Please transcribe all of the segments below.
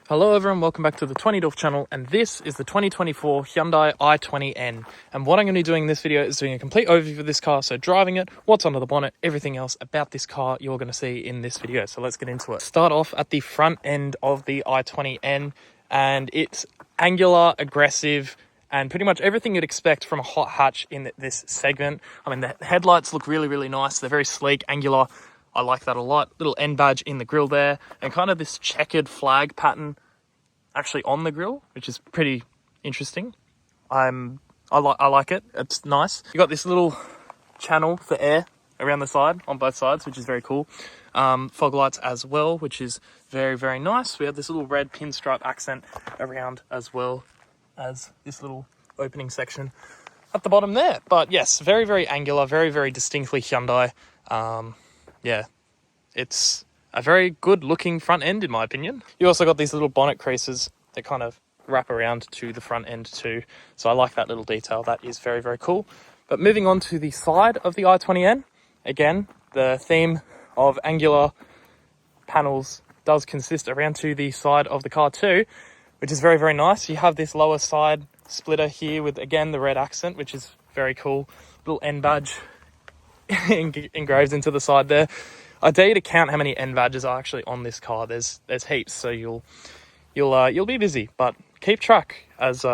Hello everyone, welcome back to the 20 Dolph channel, and this is the 2024 Hyundai i20N. And what I'm going to be doing in this video is doing a complete overview of this car, so driving it, what's under the bonnet, everything else about this car you're going to see in this video. So let's get into it. Start off at the front end of the i20N, and it's angular, aggressive, and pretty much everything you'd expect from a hot hatch in this segment. I mean, the headlights look really nice. They're very sleek, angular. I like that a lot. Little N badge in the grille there, and kind of this checkered flag pattern actually on the grille, which is pretty interesting. I like it. It's nice. You got this little channel for air around the side, on both sides, which is very cool. Fog lights as well, which is very nice. We have this little red pinstripe accent around, as well as this little opening section at the bottom there. But yes, very angular, very distinctly Hyundai. Yeah, it's a very good looking front end in my opinion. You also got these little bonnet creases that kind of wrap around to the front end too. So I like that little detail. That is very cool. But moving on to the side of the i20N, again, the theme of angular panels does consist around to the side of the car too, which is very nice. You have this lower side splitter here with, again, the red accent, which is very cool. Little N badge engraved into the side there. I dare you to count how many N badges are actually on this car. There's heaps, so you'll be busy, but keep track as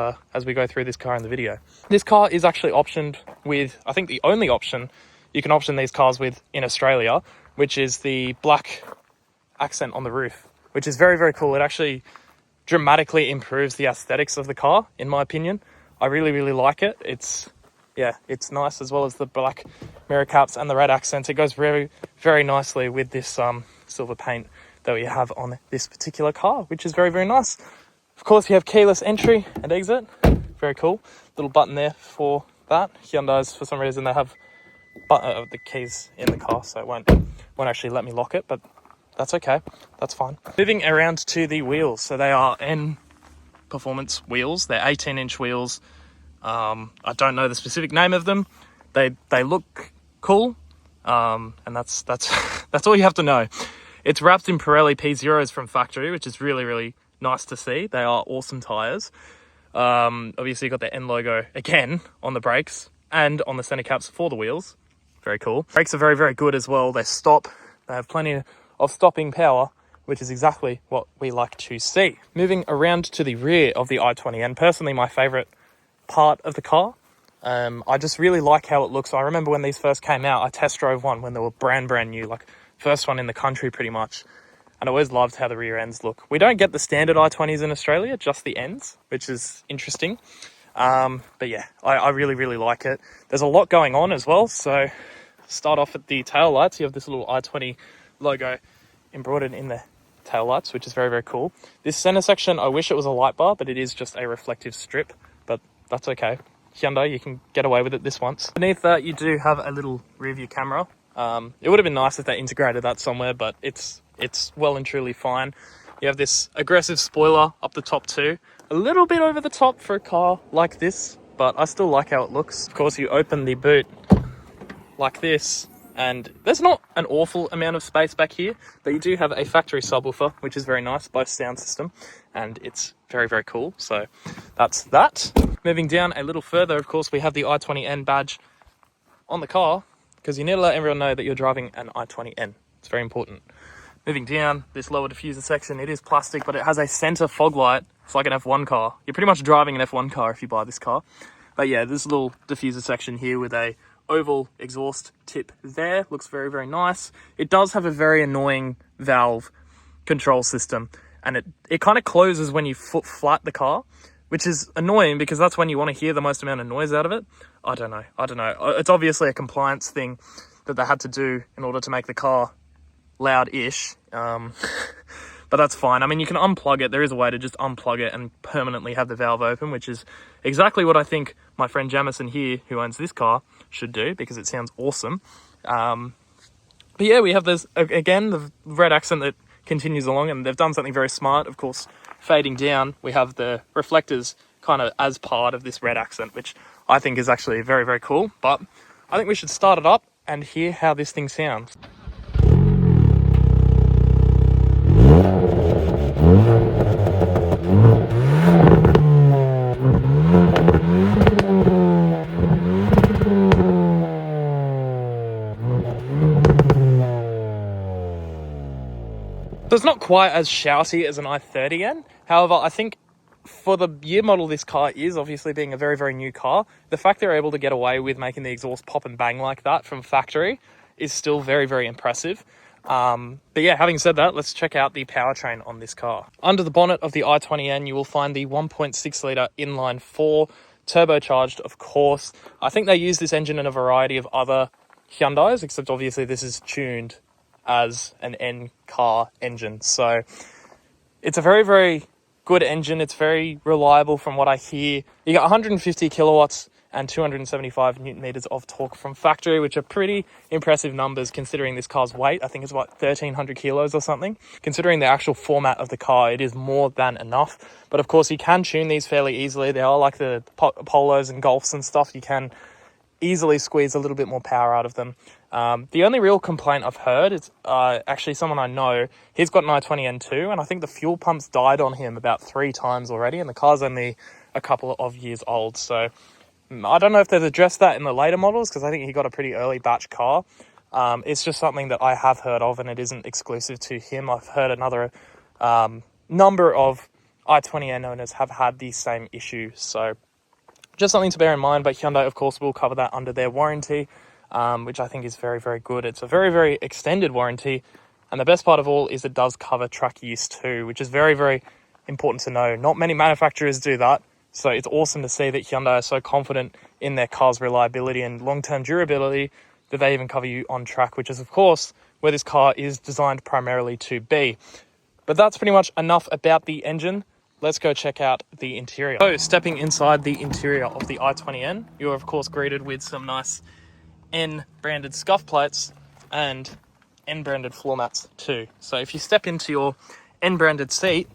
we go through this car in the video. This car is actually optioned with, I think, the only option you can option these cars with in Australia, which is the black accent on the roof, which is very cool. It actually dramatically improves the aesthetics of the car, in my opinion. I really like it. It's nice, as well as the black mirror caps and the red accents. It goes very nicely with this silver paint that we have on this particular car, which is very nice. Of course, you have keyless entry and exit. Very cool. Little button there for that. Hyundai's, for some reason, they have the keys in the car, so it won't actually let me lock it, but that's okay. That's fine. Moving around to the wheels. So they are N performance wheels. They're 18-inch wheels. I don't know the specific name of them. They look cool, and that's that's all you have to know. It's wrapped in Pirelli P0s from factory, which is really nice to see. They are awesome tires. Obviously, you got the N logo again on the brakes and on the center caps for the wheels. Very cool. Brakes are very good as well. They stop. They have plenty of stopping power, which is exactly what we like to see. Moving around to the rear of the i20N, personally my favorite part of the car. I just really like how it looks. I remember when these first came out, I test drove one when they were brand new, like first one in the country pretty much, and I always loved how the rear ends look. We don't get the standard i20s in Australia, just the ends, which is interesting. But yeah, I really like it. There's a lot going on as well. So start off at the tail lights. You have this little i20 logo embroidered in the tail lights, which is very cool. This center section, I wish it was a light bar, but it is just a reflective strip, but that's okay. Hyundai, you can get away with it this once. Beneath that, you do have a little rear view camera. It would have been nice if they integrated that somewhere, but it's well and truly fine. You have this aggressive spoiler up the top too. A little bit over the top for a car like this, but I still like how it looks. Of course, you open the boot like this, and there's not an awful amount of space back here, but you do have a factory subwoofer, which is very nice, both sound system, and it's very cool. So that's that. Moving down a little further, of course, we have the i20N badge on the car, because you need to let everyone know that you're driving an i20N. It's very important. Moving down this lower diffuser section, it is plastic, but it has a center fog light. It's like an F1 car. You're pretty much driving an F1 car if you buy this car. But yeah, this little diffuser section here with a oval exhaust tip there looks very nice. It does have a very annoying valve control system, and it kind of closes when you foot flat the car, which is annoying because that's when you want to hear the most amount of noise out of it. I don't know. It's obviously a compliance thing that they had to do in order to make the car loud-ish, but that's fine. I mean, you can unplug it. There is a way to just unplug it and permanently have the valve open, which is exactly what I think my friend Jamison here, who owns this car, should do, because it sounds awesome. But yeah, we have this, again, the red accent that continues along, and they've done something very smart. Of course, fading down, we have the reflectors kind of as part of this red accent, which I think is actually very cool. But I think we should start it up and hear how this thing sounds. not quite as shouty as an i30N. However, I think for the year model this car is, obviously being a very, very new car, the fact they're able to get away with making the exhaust pop and bang like that from factory is still very, very impressive. But yeah, having said that, let's check out the powertrain on this car. Under the bonnet of the i20N, you will find the 1.6 litre inline 4, turbocharged, of course. I think they use this engine in a variety of other Hyundais, except obviously this is tuned as an N car engine. So it's a very, very good engine. It's very reliable from what I hear. You got 150 kilowatts and 275 newton meters of torque from factory, which are pretty impressive numbers considering this car's weight. I think it's about 1,300 kilos or something. Considering the actual format of the car, it is more than enough. But of course, you can tune these fairly easily. They are like the Polos and Golfs and stuff. You can easily squeeze a little bit more power out of them. The only real complaint I've heard is actually someone I know. He's got an i20N too, and I think the fuel pump's died on him about 3 times already, and the car's only a couple of years old. So I don't know if they've addressed that in the later models, because I think he got a pretty early batch car. It's just something that I have heard of, and it isn't exclusive to him. I've heard another number of i20N owners have had the same issue. So just something to bear in mind, but Hyundai, of course, will cover that under their warranty, which I think is very, very good. It's a very, very extended warranty, and the best part of all is it does cover truck use too, which is very, very important to know. Not many manufacturers do that. So it's awesome to see that Hyundai are so confident in their car's reliability and long-term durability that they even cover you on track, which is, of course, where this car is designed primarily to be. But that's pretty much enough about the engine. Let's go check out the interior. So stepping inside the interior of the i20N, you are, of course, greeted with some nice N-branded scuff plates and N-branded floor mats too. So if you step into your N-branded seat,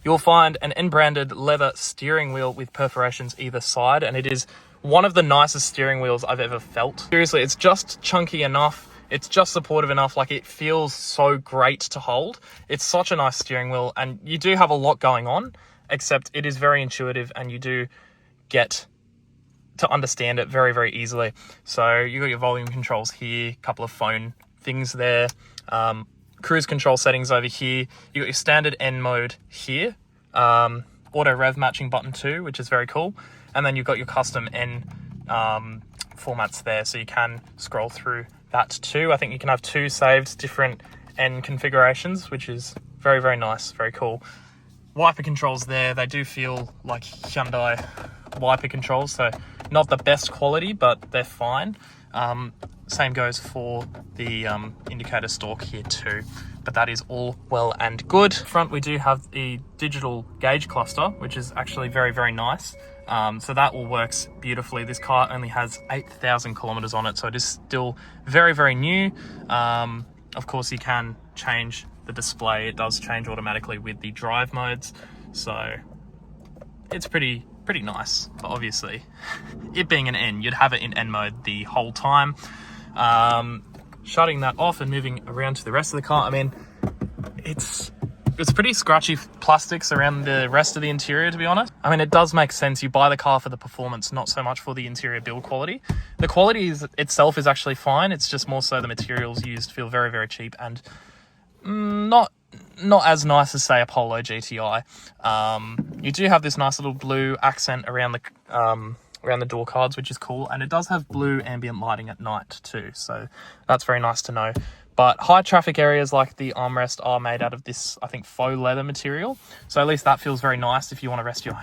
you'll find an N-branded leather steering wheel with perforations either side, and it is one of the nicest steering wheels I've ever felt. Seriously, it's just chunky enough. It's just supportive enough. Like, it feels so great to hold. It's such a nice steering wheel, and you do have a lot going on, except it is very intuitive, and you do get to understand it very, very easily. So you got your volume controls here, a couple of phone things there, cruise control settings over here. You got your standard N mode here, auto rev matching button too, which is very cool. And then you've got your custom N formats there, so you can scroll through that too. I think you can have 2 saved different N configurations, which is very, very nice, very cool. Wiper controls there, they do feel like Hyundai wiper controls, so not the best quality, but they're fine. Same goes for the indicator stalk here too, but that is all well and good. Front, we do have the digital gauge cluster, which is actually very, very nice. So that all works beautifully. This car only has 8,000 kilometers on it, so it is still very, very new. Of course, you can change the display. It does change automatically with the drive modes, so it's pretty nice. But obviously, it being an N, you'd have it in N mode the whole time. Shutting that off and moving around to the rest of the car, I mean, it's pretty scratchy plastics around the rest of the interior, to be honest. I mean, it does make sense. You buy the car for the performance, not so much for the interior build quality. The quality itself is actually fine. It's just more so the materials used feel very, very cheap and not as nice as, say, a Polo GTI. You do have this nice little blue accent around the door cards, which is cool, and it does have blue ambient lighting at night too, so that's very nice to know. But high traffic areas like the armrest are made out of this, I think, faux leather material, so at least that feels very nice if you want to rest your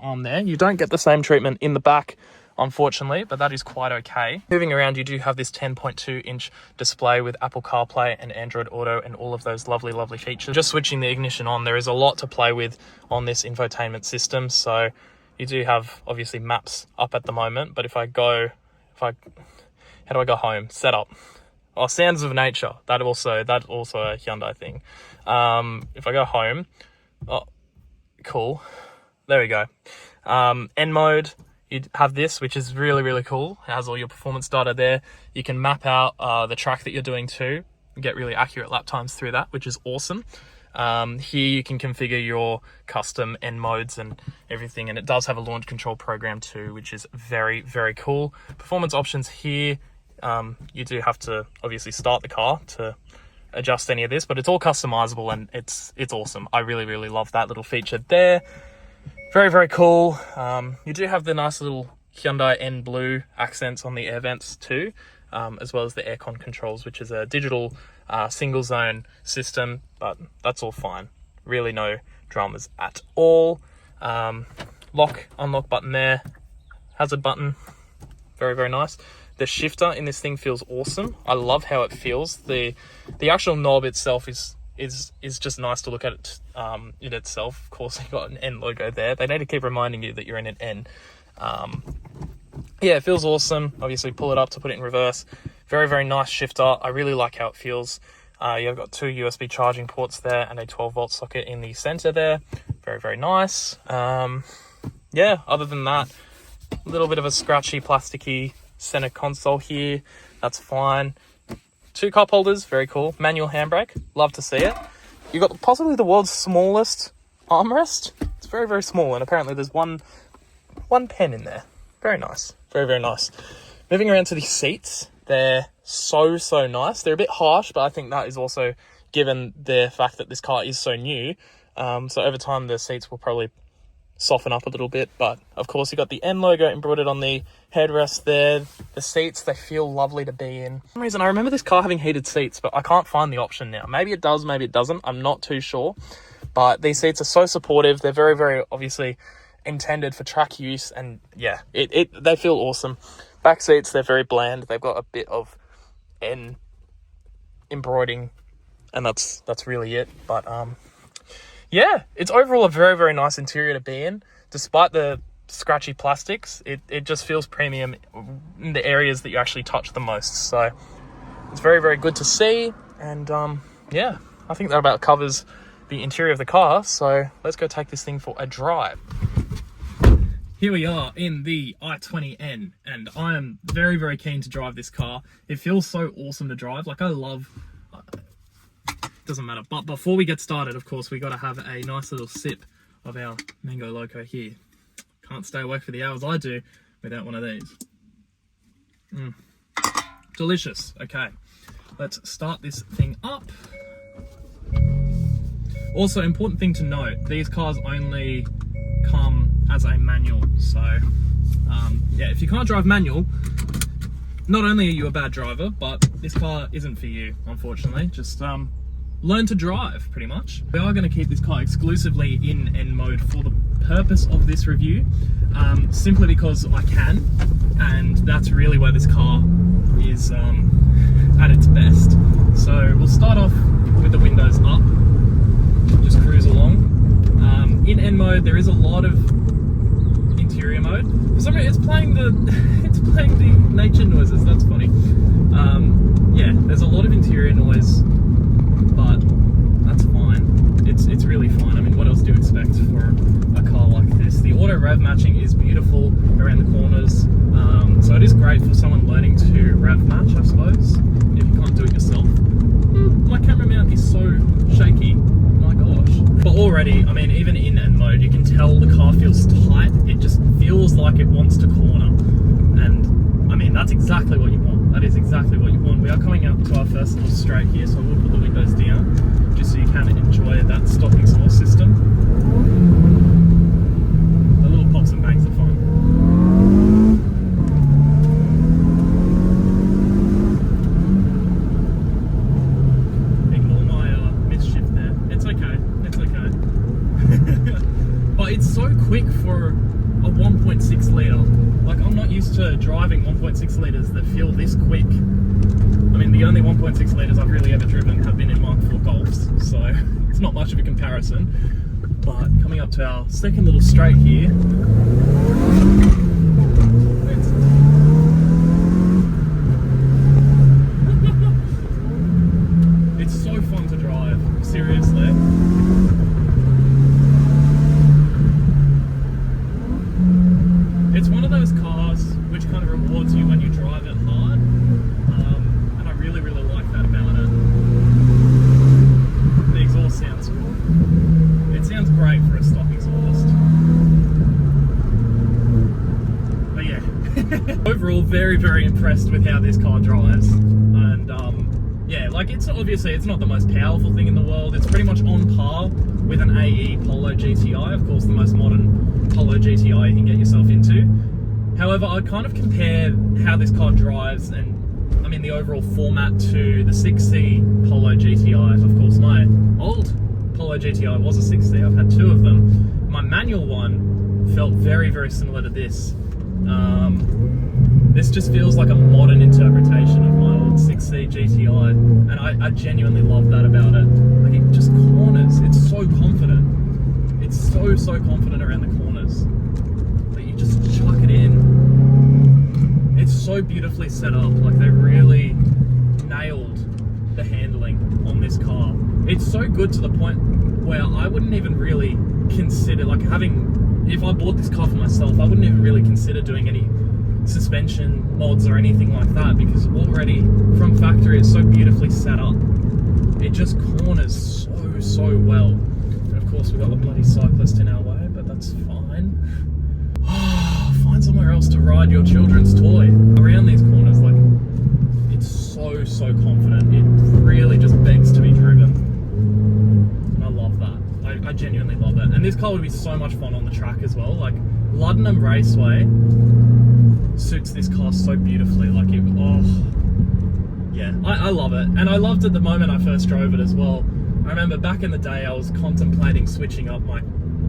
arm there. You don't get the same treatment in the back, unfortunately, but that is quite okay. Moving around, you do have this 10.2 inch display with Apple CarPlay and Android Auto and all of those lovely, lovely features. Just switching the ignition on, there is a lot to play with on this infotainment system. So you do have, obviously, maps up at the moment, but how do I go home? Setup. Oh, sounds of nature. That's also a Hyundai thing. If I go home, oh, cool. There we go. N mode, you have this, which is really, really cool. It has all your performance data there. You can map out the track that you're doing too, and get really accurate lap times through that, which is awesome. Here you can configure your custom N modes and everything, and it does have a launch control program too, which is very, very cool. Performance options here, You do have to obviously start the car to adjust any of this, but it's all customizable and it's awesome. I really love that little feature there. Very cool. You do have the nice little Hyundai N blue accents on the air vents too, as well as the aircon controls, which is a digital single zone system, but that's all fine. Really no dramas at all. Lock, unlock button there. Hazard button. Very nice. The shifter in this thing feels awesome. I love how it feels. The actual knob itself is just nice to look at it in itself. Of course, you got an N logo there. They need to keep reminding you that you're in an N. Yeah, it feels awesome. Obviously, pull it up to put it in reverse. Very nice shifter. I really like how it feels. You've got 2 USB charging ports there and a 12-volt socket in the center there. Very nice. Yeah, other than that, a little bit of a scratchy, plasticky center console here. That's fine. 2 cup holders, very cool. Manual handbrake, love to see it. You've got possibly the world's smallest armrest. It's very small, and apparently there's one pen in there. Very nice. Very nice. Moving around to the seats, they're so nice. They're a bit harsh, but I think that is also given the fact that this car is so new. So over time, the seats will probably soften up a little bit, but of course you got the N logo embroidered on the headrest there. The seats, they feel lovely to be in. For some reason, I remember this car having heated seats, but I can't find the option now. Maybe it does, maybe it doesn't. I'm not too sure, but these seats are so supportive. They're very obviously intended for track use, and yeah, they feel awesome. Back seats, they're very bland. They've got a bit of N embroidering, and that's really it. But yeah, it's overall a very nice interior to be in. Despite the scratchy plastics, it just feels premium in the areas that you actually touch the most. So it's very good to see. And yeah, I think that about covers the interior of the car. So let's go take this thing for a drive. Here we are in the i20N, and I am very keen to drive this car. It feels so awesome to drive. Like, I love... doesn't matter. But before we get started, of course, we got to have a nice little sip of our Mango Loco here. Can't stay awake for the hours I do without one of these. Delicious. Okay, let's start this thing up. Also, important thing to note, these cars only come as a manual. So, yeah, if you can't drive manual, not only are you a bad driver, but this car isn't for you, unfortunately. Just, learn to drive, pretty much. We are going to keep this car exclusively in N mode for the purpose of this review, simply because I can, and that's really where this car is at its best. So we'll start off with the windows up, just cruise along. In N mode, there is a lot of interior mode. For some reason, it's playing the nature noises. That's funny. Yeah, there's a lot of interior noise, but that's fine. It's really fine. I mean, what else do you expect for a car like this? The auto rev matching is beautiful around the corners, so it is great for someone learning to rev match, I suppose, if you can't do it yourself. My camera mount is so shaky, my gosh. But already, I mean, even in N mode, you can tell the car feels tight. It just feels like it wants to corner, and I mean, that's exactly what you want. That is exactly what you want. We are coming up to our first little straight here, so I will put the windows down just so you can enjoy that stopping start system. The little pops and bangs are fun. Ignore my misshift there. It's okay. It's okay. But it's so quick for a 1.6 litre. Like, I'm not used to driving 1.6 litres that feel this quick. I mean, the only 1.6 litres I've really ever driven have been in Mark IV Golfs, so it's not much of a comparison. But coming up to our second little straight here, it's so fun to drive, seriously. It's one of those cars which kind of rewards you when you drive it hard, and I really like that about it. The exhaust sounds cool. It sounds great for a stock exhaust. very, very impressed with how this car drives. And yeah, like it's obviously it's not the most powerful thing in the world. It's pretty much on par with an AE Polo GTI, of course the most modern Polo GTI you can get yourself into. However, I'd kind of compare how this car drives and I mean the overall format to the 6C Polo GTI. Of course, my old Polo GTI was a 6C. I've had two of them. My manual one felt very, very similar to this. This just feels like a modern interpretation of my old 6C GTI, and I genuinely love that about it. Like it just corners, it's so confident. It's so confident around the corners that you just chuck it in. It's so beautifully set up, like they really nailed the handling on this car. It's so good to the point where I wouldn't even really consider, like if I bought this car for myself, I wouldn't even really consider doing any suspension mods or anything like that, because already from factory it's so beautifully set up. It just corners so well. And of course we've got the bloody cyclist in our way, but that's fine. Find somewhere else to ride your children's toy. Around these corners, like, it's so confident. It really just begs to be driven. And I love that. I genuinely love it. And this car would be so much fun on the track as well. Like, Luddenham Raceway suits this car so beautifully. Like it, yeah, I love it. And I loved it the moment I first drove it as well. I remember back in the day I was contemplating switching up my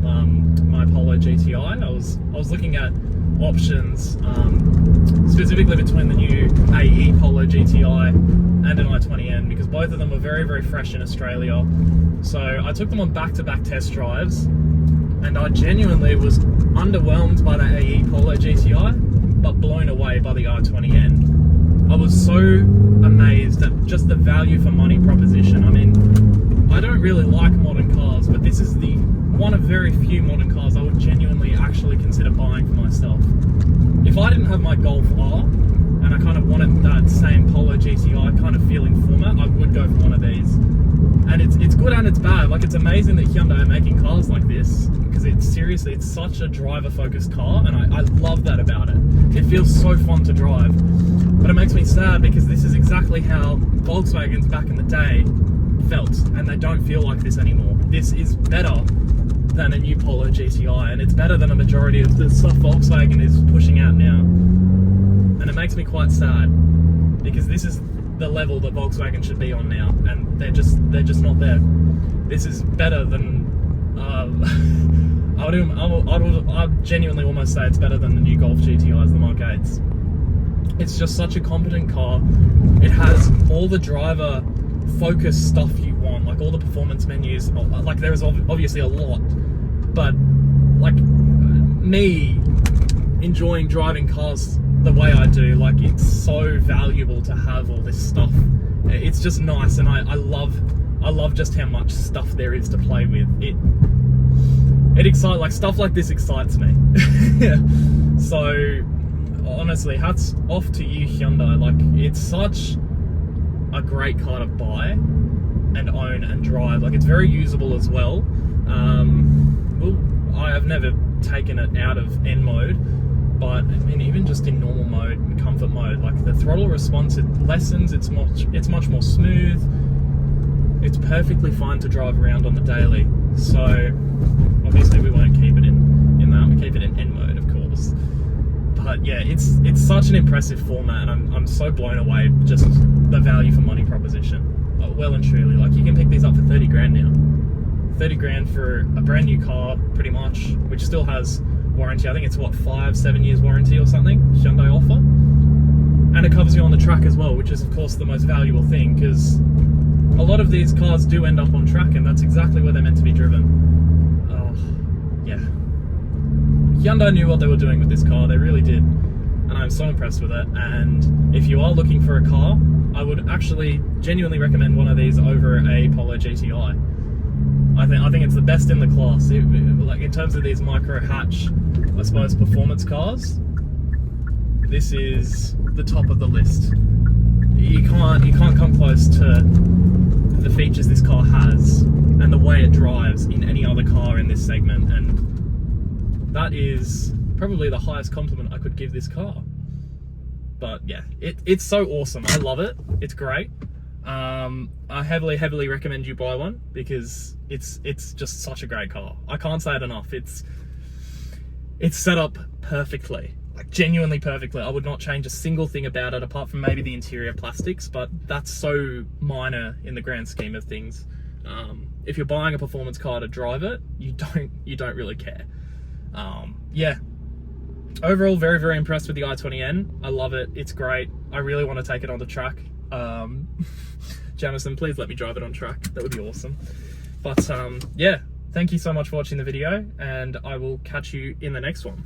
my Polo GTI. I was looking at options, specifically between the new AE Polo GTI and an i20N, because both of them were very, very fresh in Australia. So I took them on back-to-back test drives, and I genuinely was underwhelmed by the AE Polo GTI, but blown away by the i20N. I was so amazed at just the value for money proposition. I mean, I don't really like modern cars, but this is the one of very few modern cars I would genuinely actually consider buying for myself. If I didn't have my Golf R, and I kind of wanted that same Polo GTI kind of feeling format, I would go for one of these. And it's good and it's bad. Like, it's amazing that Hyundai are making cars like this, because it's such a driver-focused car, and I love that about it. It feels so fun to drive. But it makes me sad, because this is exactly how Volkswagens back in the day felt, and they don't feel like this anymore. This is better than a new Polo GTI, and it's better than a majority of the stuff Volkswagen is pushing out now. And it makes me quite sad, because this is the level that Volkswagen should be on now, and they're just not there. This is better than I'd genuinely almost say it's better than the new Golf GTIs, the Mark 8s. It's just such a competent car. It has all the driver focused stuff you want, like all the performance menus. Like, there is obviously a lot, but like me enjoying driving cars the way I do, like, it's so valuable to have all this stuff. It's just nice, and I love just how much stuff there is to play with. It excites, like, stuff like this excites me. So honestly, hats off to you, Hyundai. Like, it's such a great car to buy and own and drive. Like, it's very usable as well. I have never taken it out of N mode, but I mean, even just in normal mode and comfort mode, like, the throttle response, it lessens. It's much more smooth. It's perfectly fine to drive around on the daily. So obviously we won't keep it in that. We keep it in N mode, of course. But yeah, it's such an impressive format, and I'm so blown away just the value for money proposition. Well and truly, like, you can pick these up for 30 grand now. 30 grand for a brand new car, pretty much, which still has warranty. I think it's what, 5-7 years warranty or something Hyundai offer, and it covers you on the track as well, which is of course the most valuable thing, because a lot of these cars do end up on track, and that's exactly where they're meant to be driven. Yeah, Hyundai knew what they were doing with this car. They really did, and I'm so impressed with it. And if you are looking for a car, I would actually genuinely recommend one of these over a Polo GTI. I think it's the best in the class. Like, in terms of these micro hatch, I suppose, performance cars, this is the top of the list. You can't come close to the features this car has and the way it drives in any other car in this segment, and that is probably the highest compliment I could give this car. But yeah, it's so awesome. I love it. It's great. I heavily recommend you buy one because it's just such a great car. I can't say it enough. It's set up perfectly, like genuinely perfectly. I would not change a single thing about it apart from maybe the interior plastics, but that's so minor in the grand scheme of things. If you're buying a performance car to drive it, you don't really care. Yeah. Overall, very impressed with the i20N. I love it. It's great. I really want to take it on the track. Jamison, please let me drive it on track. That would be awesome. But yeah, thank you so much for watching the video, and I will catch you in the next one.